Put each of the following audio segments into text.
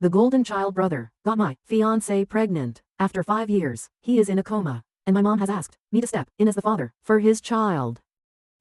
The golden child brother got my fiancée pregnant. After 5 years, he is in a coma, and my mom has asked me to step in as the father for his child.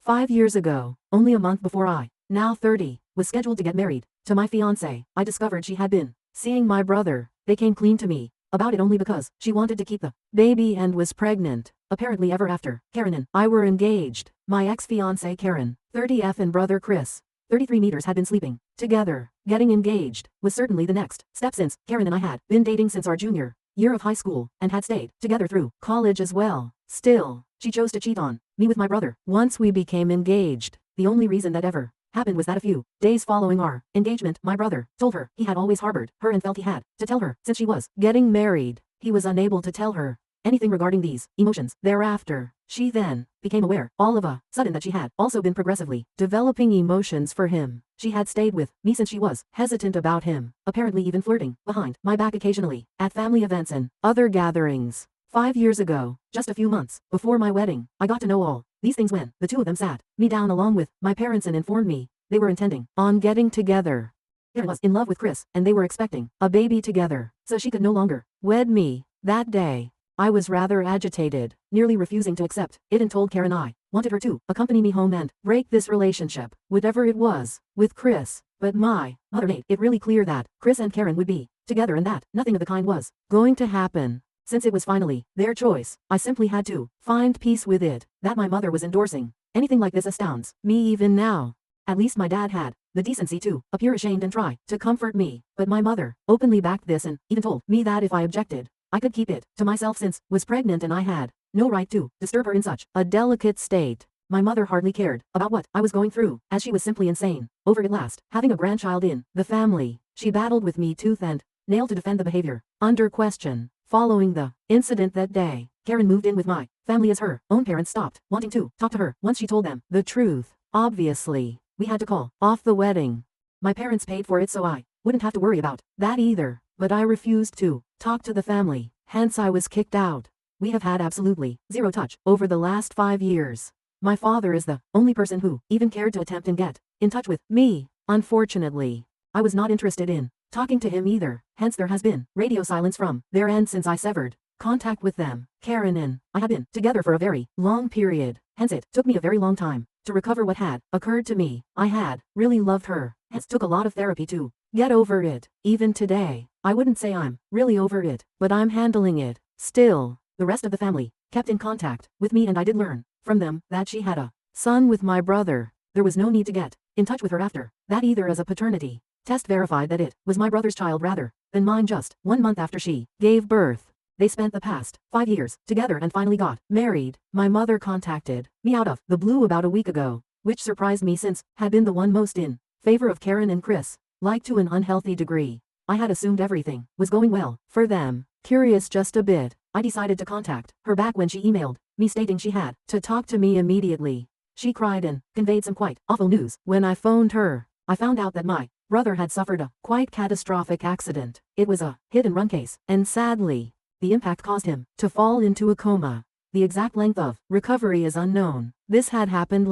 5 years ago, only a month before I, now 30, was scheduled to get married to my fiancée, I discovered she had been seeing my brother. They came clean to me about it only because she wanted to keep the baby and was pregnant. Apparently ever after, Karen and I were engaged. My ex-fiancée Karen, 30F, and brother Chris, 33 meters, had been sleeping together. Getting engaged was certainly the next step, since Karen and I had been dating since our junior year of high school and had stayed together through college as well. Still, she chose to cheat on me with my brother. Once we became engaged, the only reason that ever happened was that a few days following our engagement, my brother told her he had always harbored her and felt he had to tell her since she was getting married. He was unable to tell her anything regarding these emotions. Thereafter, she then became aware all of a sudden that she had also been progressively developing emotions for him. She had stayed with me since she was hesitant about him, apparently even flirting behind my back occasionally at family events and other gatherings. 5 years ago, just a few months before my wedding, I got to know all these things when the two of them sat me down along with my parents and informed me they were intending on getting together. Karen was in love with Chris, and they were expecting a baby together, so she could no longer wed me. That day, I was rather agitated, nearly refusing to accept it, and told Karen I wanted her to accompany me home and break this relationship, whatever it was, with Chris. But my mother made it really clear that Chris and Karen would be together and that nothing of the kind was going to happen. Since it was finally their choice, I simply had to find peace with it. That my mother was endorsing anything like this astounds me even now. At least my dad had the decency to appear ashamed and try to comfort me, but my mother openly backed this and even told me that if I objected, I could keep it to myself since was pregnant and I had no right to disturb her in such a delicate state. My mother hardly cared about what I was going through, as she was simply insane over at last having a grandchild in the family. She battled with me tooth and nail to defend the behavior under question. Following the incident that day, Karen moved in with my family as her own parents stopped wanting to talk to her once she told them the truth. Obviously, we had to call off the wedding. My parents paid for it, so I wouldn't have to worry about that either, but I refused to talk to the family, hence I was kicked out. We have had absolutely zero touch over the last 5 years. My father is the only person who even cared to attempt and get in touch with me. Unfortunately, I was not interested in talking to him either, hence there has been radio silence from their end since I severed contact with them. Karen and I had been together for a very long period, hence it took me a very long time to recover what had occurred to me. I had really loved her, hence took a lot of therapy to get over it. Even today, I wouldn't say I'm really over it, but I'm handling it. Still, the rest of the family kept in contact with me and I did learn from them that she had a son with my brother. There was no need to get in touch with her after that either, as a paternity test verified that it was my brother's child rather than mine just 1 month after she gave birth. They spent the past 5 years together and finally got married. My mother contacted me out of the blue about a week ago, which surprised me since had been the one most in favor of Karen and Chris. Like to an unhealthy degree, I had assumed everything was going well for them. Curious just a bit, I decided to contact her back when she emailed me stating she had to talk to me immediately. She cried and conveyed some quite awful news. When I phoned her, I found out that my brother had suffered a quite catastrophic accident. It was a hit-and-run case, and sadly, the impact caused him to fall into a coma. The exact length of recovery is unknown. This had happened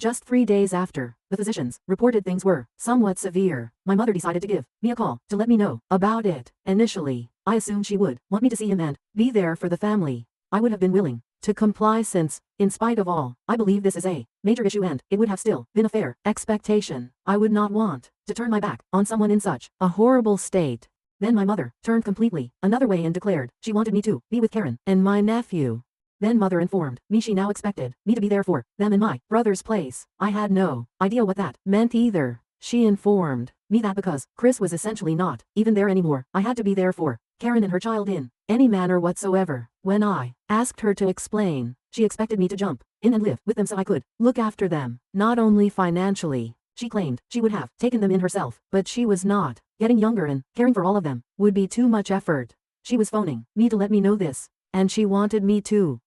just 3 days after the physicians reported things were somewhat severe. My mother decided to give me a call to let me know about it. Initially, I assumed she would want me to see him and be there for the family. I would have been willing to comply since, in spite of all, I believe this is a major issue and it would have still been a fair expectation. I would not want to turn my back on someone in such a horrible state. Then my mother turned completely another way and declared she wanted me to be with Karen and my nephew. Then mother informed me she now expected me to be there for them in my brother's place. I had no idea what that meant either. She informed me that because Chris was essentially not even there anymore, I had to be there for Karen and her child in any manner whatsoever. When I asked her to explain, she expected me to jump in and live with them so I could look after them, not only financially. She claimed she would have taken them in herself, but she was not. Getting younger and caring for all of them would be too much effort. She was phoning me to let me know this, and she wanted me to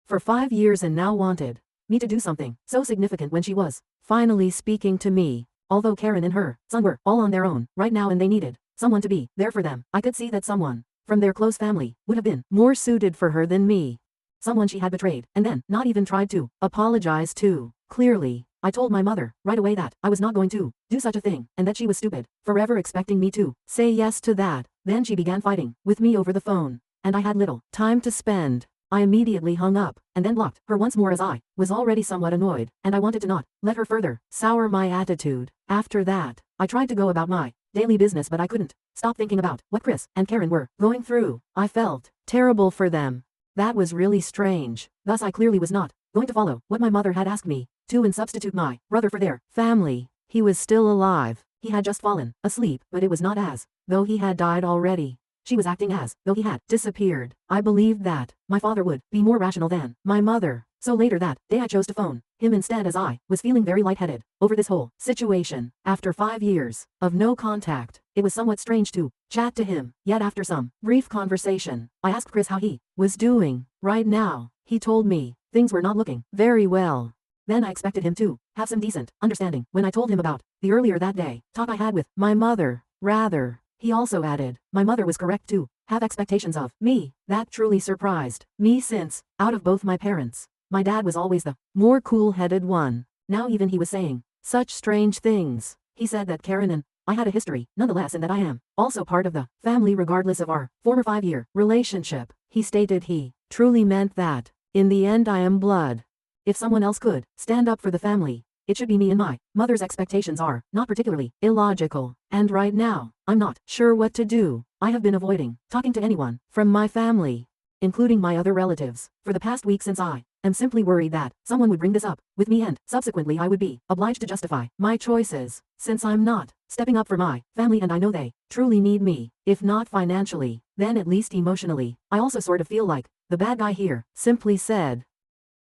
for 5 years and now wanted me to do something so significant when she was finally speaking to me. Although Karen and her son were all on their own right now and they needed someone to be there for them, I could see that someone from their close family would have been more suited for her than me. Someone she had betrayed and then not even tried to apologize to. Clearly, I told my mother right away that I was not going to do such a thing, and that she was stupid, forever expecting me to say yes to that. Then she began fighting with me over the phone, and I had little time to spend. I immediately hung up, and then blocked her once more as I was already somewhat annoyed, and I wanted to not let her further sour my attitude. After that, I tried to go about my daily business, but I couldn't stop thinking about what Chris and Karen were going through. I felt terrible for them. That was really strange. Thus I clearly was not going to follow what my mother had asked me to and substitute my brother for their family. He was still alive. He had just fallen asleep, but it was not as though he had died already. She was acting as though he had disappeared. I believed that my father would be more rational than my mother. So later that day I chose to phone him instead, as I was feeling very lightheaded over this whole situation. After 5 years of no contact, it was somewhat strange to chat to him. Yet after some brief conversation, I asked Chris how he was doing right now. He told me things were not looking very well. Then I expected him to have some decent understanding when I told him about the earlier that day talk I had with my mother. Rather, he also added, my mother was correct to have expectations of me. That truly surprised me, since, out of both my parents, my dad was always the more cool-headed one. Now even he was saying such strange things. He said that Karen and I had a history, nonetheless, and that I am also part of the family regardless of our former 5-year relationship. He stated he truly meant that, in the end, I am blood. If someone else could stand up for the family, it should be me, and my mother's expectations are not particularly illogical. And right now, I'm not sure what to do. I have been avoiding talking to anyone from my family, including my other relatives, for the past week, since I am simply worried that someone would bring this up with me and subsequently I would be obliged to justify my choices, since I'm not stepping up for my family and I know they truly need me, if not financially, then at least emotionally. I also sort of feel like the bad guy here. Simply said,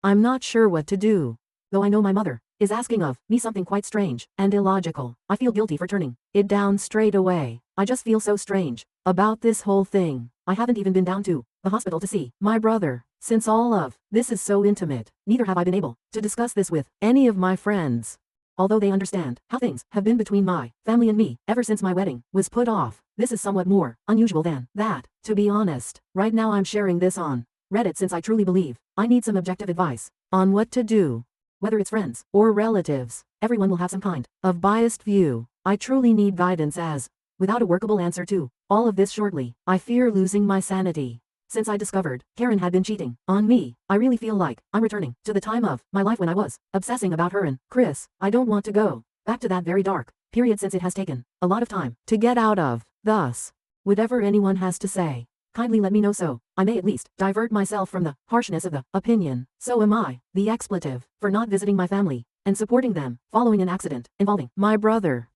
I'm not sure what to do. Though I know my mother is asking of me something quite strange and illogical, I feel guilty for turning it down straight away. I just feel so strange about this whole thing. I haven't even been down to the hospital to see my brother. Since all of this is so intimate, neither have I been able to discuss this with any of my friends. Although they understand how things have been between my family and me ever since my wedding was put off, this is somewhat more unusual than that. To be honest, right now I'm sharing this on Reddit since I truly believe I need some objective advice on what to do. Whether it's friends or relatives, everyone will have some kind of biased view. I truly need guidance, as, without a workable answer to all of this shortly, I fear losing my sanity. Since I discovered Karen had been cheating on me, I really feel like I'm returning to the time of my life when I was obsessing about her and Chris. I don't want to go back to that very dark period, since it has taken a lot of time to get out of. Thus, whatever anyone has to say, kindly let me know so I may at least divert myself from the harshness of the opinion. So am I the expletive for not visiting my family and supporting them following an accident involving my brother?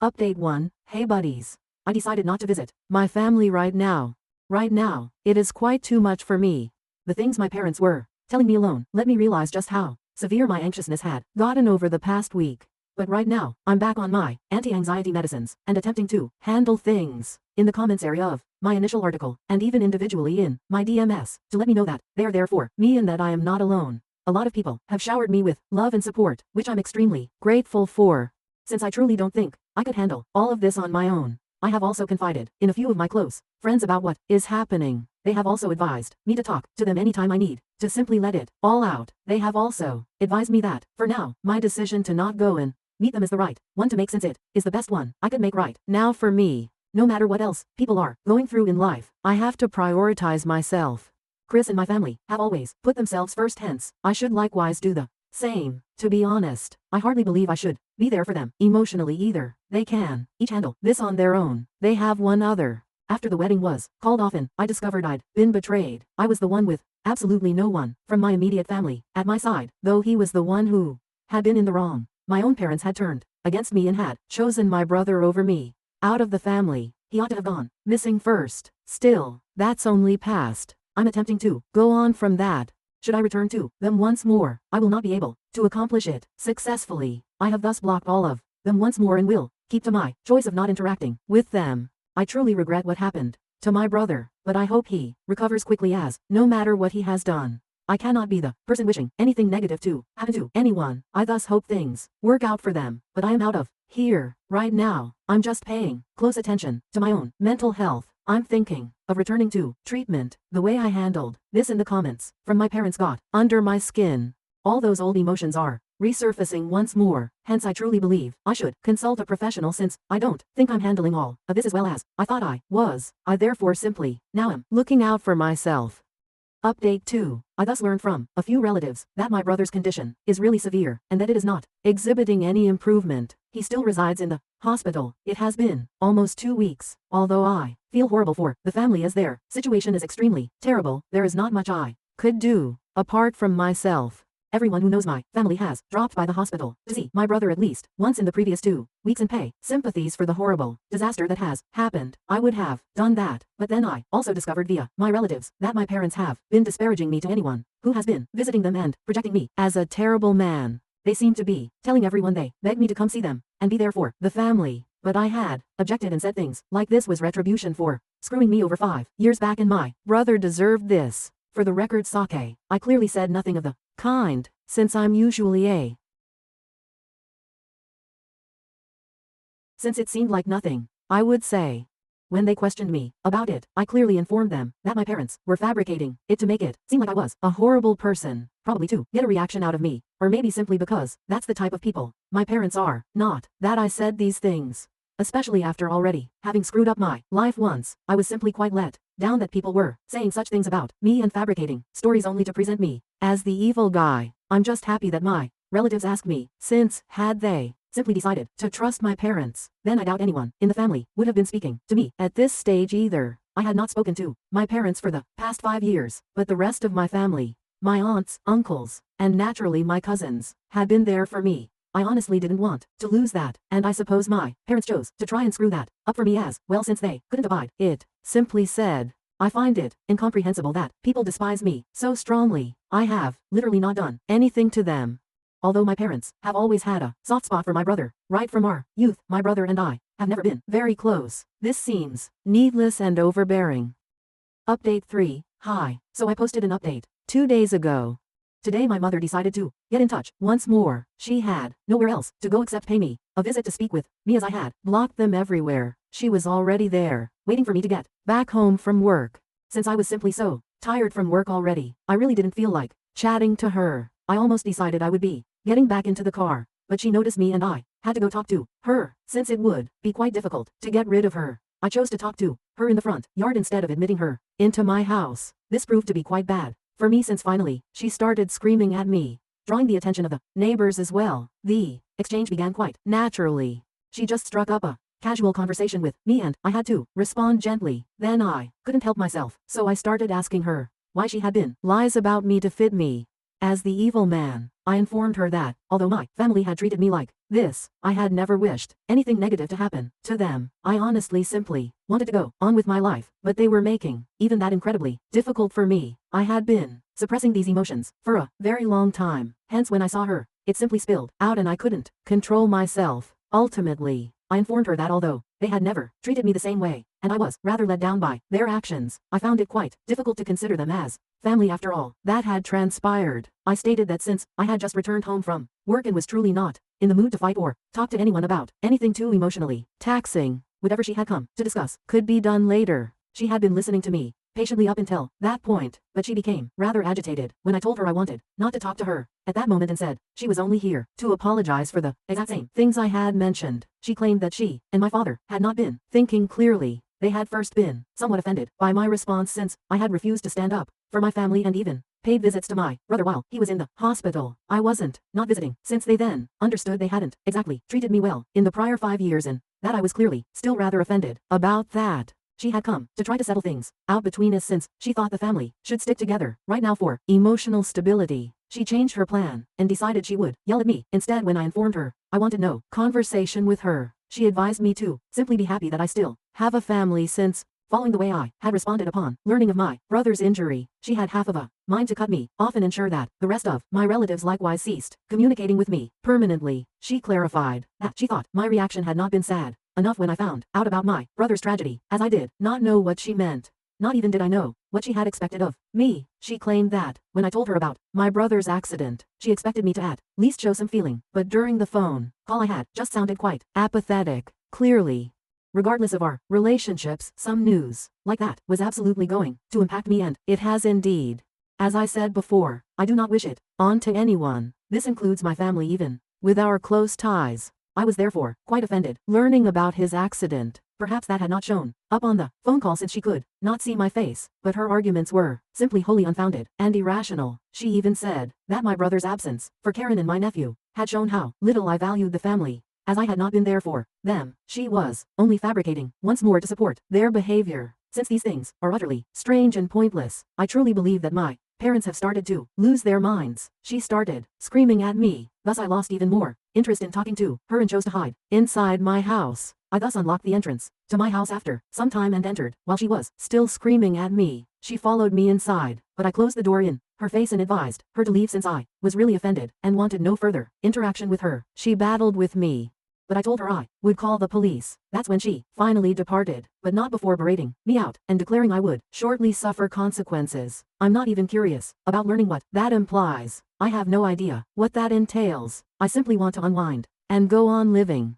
Update 1. Hey buddies. I decided not to visit my family right now. Right now, it is quite too much for me. The things my parents were telling me alone let me realize just how severe my anxiousness had gotten over the past week. But right now, I'm back on my anti-anxiety medicines and attempting to handle things. In the comments area of my initial article, and even individually in my DMs, to let me know that they are there for me and that I am not alone. A lot of people have showered me with love and support, which I'm extremely grateful for. Since I truly don't think I could handle all of this on my own, I have also confided in a few of my close friends about what is happening. They have also advised me to talk to them anytime I need to simply let it all out. They have also advised me that, for now, my decision to not go and meet them is the right one to make, since it is the best one I could make right now for me. No matter what else people are going through in life, I have to prioritize myself. Chris and my family have always put themselves first, hence I should likewise do the same. To be honest, I hardly believe I should be there for them emotionally either. They can each handle this on their own. They have one other. After the wedding was called off and I discovered I'd been betrayed, I was the one with absolutely no one from my immediate family at my side, though he was the one who had been in the wrong. My own parents had turned against me and had chosen my brother over me. Out of the family, he ought to have gone missing first. Still, that's only past. I'm attempting to go on from that. Should I return to them once more, I will not be able to accomplish it successfully. I have thus blocked all of them once more and will keep to my choice of not interacting with them. I truly regret what happened to my brother, but I hope he recovers quickly, as, no matter what he has done, I cannot be the person wishing anything negative to happen to anyone. I thus hope things work out for them, but I am out of here right now. I'm just paying close attention to my own mental health. I'm thinking of returning to treatment. The way I handled this in the comments from my parents got under my skin. All those old emotions are resurfacing once more. Hence I truly believe I should consult a professional since I don't think I'm handling all of this as well as I thought I was. I therefore simply now am looking out for myself. Update 2. I thus learned from a few relatives that my brother's condition is really severe and that it is not exhibiting any improvement. He still resides in the hospital. It has been almost 2 weeks. Although I feel horrible for the family as their situation is extremely terrible, there is not much I could do apart from myself. Everyone who knows my family has dropped by the hospital to see my brother at least once in the previous 2 weeks and pay sympathies for the horrible disaster that has happened. I would have done that, but then I also discovered via my relatives that my parents have been disparaging me to anyone who has been visiting them and projecting me as a terrible man. They seem to be telling everyone they begged me to come see them and be there for the family, but I had objected and said things like this was retribution for screwing me over 5 years back and my brother deserved this. For the record, Sake, I clearly said nothing of the kind, since I'm usually a. Since it seemed like nothing, I would say. When they questioned me about it, I clearly informed them that my parents were fabricating it to make it seem like I was a horrible person, probably to get a reaction out of me, or maybe simply because that's the type of people my parents are. Not that I said these things, especially after already having screwed up my life once. I was simply quite let down that people were saying such things about me and fabricating stories only to present me as the evil guy. I'm just happy that my relatives asked me, since had they simply decided to trust my parents, then I doubt anyone in the family would have been speaking to me at this stage either. I had not spoken to my parents for the past 5 years, but the rest of my family, my aunts, uncles, and naturally my cousins, had been there for me. I honestly didn't want to lose that, and I suppose my parents chose to try and screw that up for me as well since they couldn't abide it. Simply said, I find it incomprehensible that people despise me so strongly. I have literally not done anything to them. Although my parents have always had a soft spot for my brother, right from our youth, my brother and I have never been very close. This seems needless and overbearing. Update 3. Hi. So I posted an update 2 days ago. Today my mother decided to get in touch once more. She had nowhere else to go except pay me a visit to speak with me as I had blocked them everywhere. She was already there, waiting for me to get back home from work. Since I was simply so tired from work already, I really didn't feel like chatting to her. I almost decided I would be getting back into the car, but she noticed me and I had to go talk to her. Since it would be quite difficult to get rid of her, I chose to talk to her in the front yard instead of admitting her into my house. This proved to be quite bad for me since finally she started screaming at me, drawing the attention of the neighbors as well. The exchange began quite naturally. She just struck up a casual conversation with me and I had to respond gently. Then I couldn't help myself, so I started asking her why she had been lies about me to fit me as the evil man. I informed her that, although my family had treated me like this, I had never wished anything negative to happen to them. I honestly simply wanted to go on with my life, but they were making even that incredibly difficult for me. I had been suppressing these emotions for a very long time. Hence when I saw her, it simply spilled out and I couldn't control myself. Ultimately, I informed her that although they had never treated me the same way, and I was rather let down by their actions, I found it quite difficult to consider them as family after all that had transpired. I stated that since I had just returned home from work and was truly not in the mood to fight or talk to anyone about anything too emotionally taxing, whatever she had come to discuss could be done later. She had been listening to me patiently up until that point, but she became rather agitated when I told her I wanted not to talk to her at that moment and said she was only here to apologize for the exact same things I had mentioned. She claimed that she and my father had not been thinking clearly. They had first been somewhat offended by my response since I had refused to stand up for my family and even paid visits to my brother while he was in the hospital. I wasn't not visiting since they then understood they hadn't exactly treated me well in the prior 5 years and that I was clearly still rather offended about that. She had come to try to settle things out between us since she thought the family should stick together right now for emotional stability. She changed her plan and decided she would yell at me instead when I informed her I wanted no conversation with her. She advised me to simply be happy that I still have a family since, following the way I had responded upon learning of my brother's injury, she had half of a mind to cut me off and ensure that the rest of my relatives likewise ceased communicating with me permanently. She clarified that she thought my reaction had not been sad enough when I found out about my brother's tragedy, as I did not know what she meant. Not even did I know what she had expected of me. She claimed that, when I told her about my brother's accident, she expected me to at least show some feeling, but during the phone call I had just sounded quite apathetic. Clearly, regardless of our relationships, some news like that was absolutely going to impact me, and it has indeed. As I said before, I do not wish it on to anyone. This includes my family even with our close ties. I was therefore quite offended learning about his accident. Perhaps that had not shown up on the phone call since she could not see my face, but her arguments were simply wholly unfounded and irrational. She even said that my brother's absence for Karen and my nephew had shown how little I valued the family, as I had not been there for them. She was only fabricating once more to support their behavior. Since these things are utterly strange and pointless, I truly believe that my parents have started to lose their minds. She started screaming at me, thus I lost even more interest in talking to her and chose to hide inside my house. I thus unlocked the entrance to my house after some time and entered while she was still screaming at me. She followed me inside, but I closed the door in her face and advised her to leave since I was really offended and wanted no further interaction with her. She battled with me, but I told her I would call the police. That's when she finally departed, but not before berating me out and declaring I would shortly suffer consequences. I'm not even curious about learning what that implies. I have no idea what that entails. I simply want to unwind and go on living.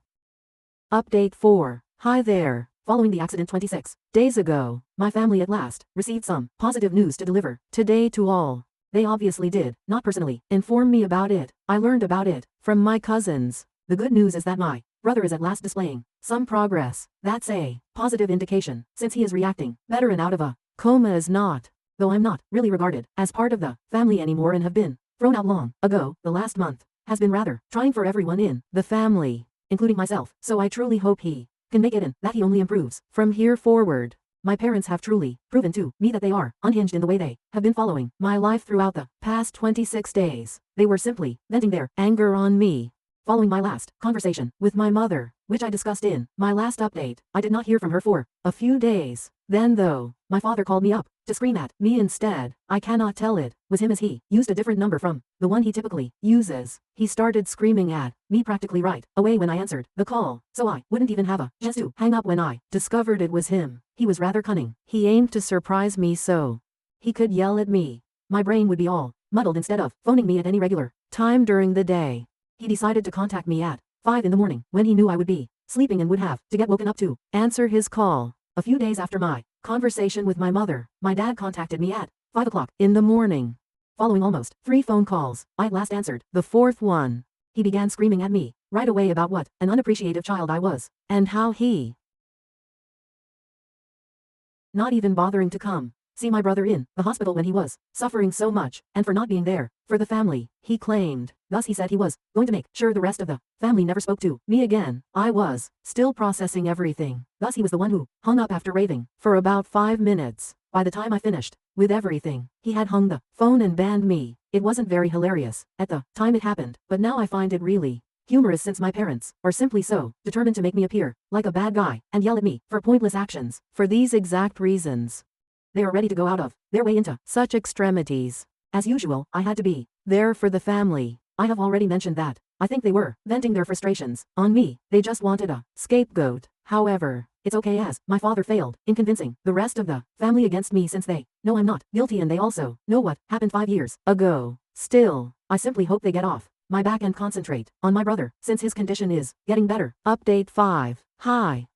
Update 4. Hi there. Following the accident 26 days ago, my family at last received some positive news to deliver today to all. They obviously did not personally inform me about it. I learned about it from my cousins. The good news is that my brother is at last displaying some progress. That's a positive indication, since he is reacting better and out of a coma is not. Though I'm not really regarded as part of the family anymore and have been thrown out long ago, the last month has been rather trying for everyone in the family, including myself, so I truly hope he can make it and that he only improves from here forward. My parents have truly proven to me that they are unhinged in the way they have been following my life throughout the past 26 days. They were simply venting their anger on me. Following my last conversation with my mother, which I discussed in my last update, I did not hear from her for a few days. Then though, my father called me up to scream at me instead. I cannot tell it was him as he used a different number from the one he typically uses. He started screaming at me practically right away when I answered the call, so I wouldn't even have a chance to hang up when I discovered it was him. He was rather cunning. He aimed to surprise me so he could yell at me. My brain would be all muddled instead of phoning me at any regular time during the day. He decided to contact me at 5 in the morning when he knew I would be sleeping and would have to get woken up to answer his call. A few days after my conversation with my mother, my dad contacted me at 5 o'clock in the morning. Following almost 3 phone calls, I at last answered the 4th one. He began screaming at me right away about what an unappreciative child I was, and how he not even bothering to come see my brother in the hospital when he was suffering so much, and for not being there for the family, he claimed. Thus he said he was going to make sure the rest of the family never spoke to me again. I was still processing everything. Thus he was the one who hung up after raving for about 5 minutes. By the time I finished with everything, he had hung the phone and banned me. It wasn't very hilarious at the time it happened, but now I find it really humorous since my parents are simply so determined to make me appear like a bad guy and yell at me for pointless actions. For these exact reasons, they are ready to go out of their way into such extremities. As usual, I had to be there for the family. I have already mentioned that I think they were venting their frustrations on me. They just wanted a scapegoat. However, it's okay as my father failed in convincing the rest of the family against me since they know I'm not guilty and they also know what happened 5 years ago. Still, I simply hope they get off my back and concentrate on my brother since his condition is getting better. Update 5. Hi.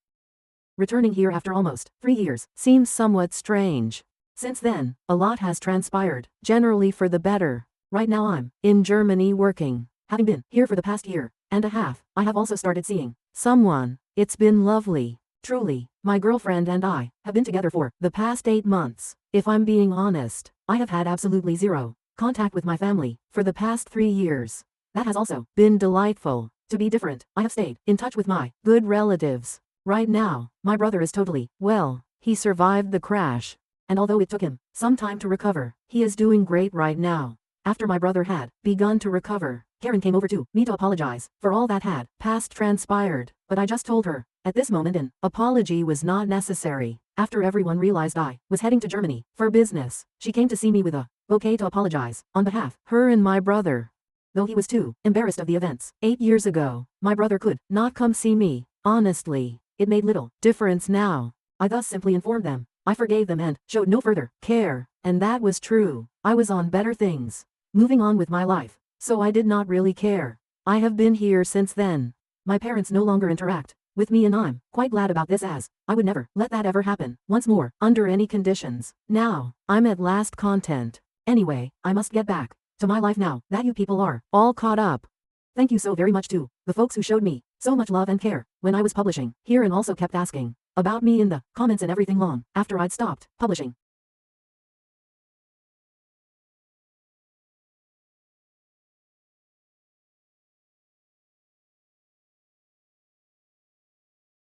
Returning here after almost 3 years seems somewhat strange. Since then, a lot has transpired, generally for the better. Right now I'm in Germany working. Having been here for the past year and a half, I have also started seeing someone. It's been lovely. Truly, my girlfriend and I have been together for the past 8 months. If I'm being honest, I have had absolutely zero contact with my family for the past 3 years. That has also been delightful. To be different, I have stayed in touch with my good relatives. Right now, my brother is totally well. He survived the crash, and although it took him some time to recover, he is doing great right now. After my brother had begun to recover, Karen came over to me to apologize for all that had past transpired, but I just told her at this moment an apology was not necessary. After everyone realized I was heading to Germany for business, she came to see me with a bouquet to apologize on behalf her and my brother. Though he was too embarrassed of the events 8 years ago, my brother could not come see me. Honestly, it made little difference now. I thus simply informed them I forgave them and showed no further care, and that was true. I was on better things, moving on with my life, so I did not really care. I have been here since then. My parents no longer interact with me and I'm quite glad about this as I would never let that ever happen once more under any conditions. Now, I'm at last content Anyway, I must get back to my life now that you people are all caught up. Thank you so very much to the folks who showed me so much love and care when I was publishing here and also kept asking about me in the comments and everything long after I'd stopped publishing.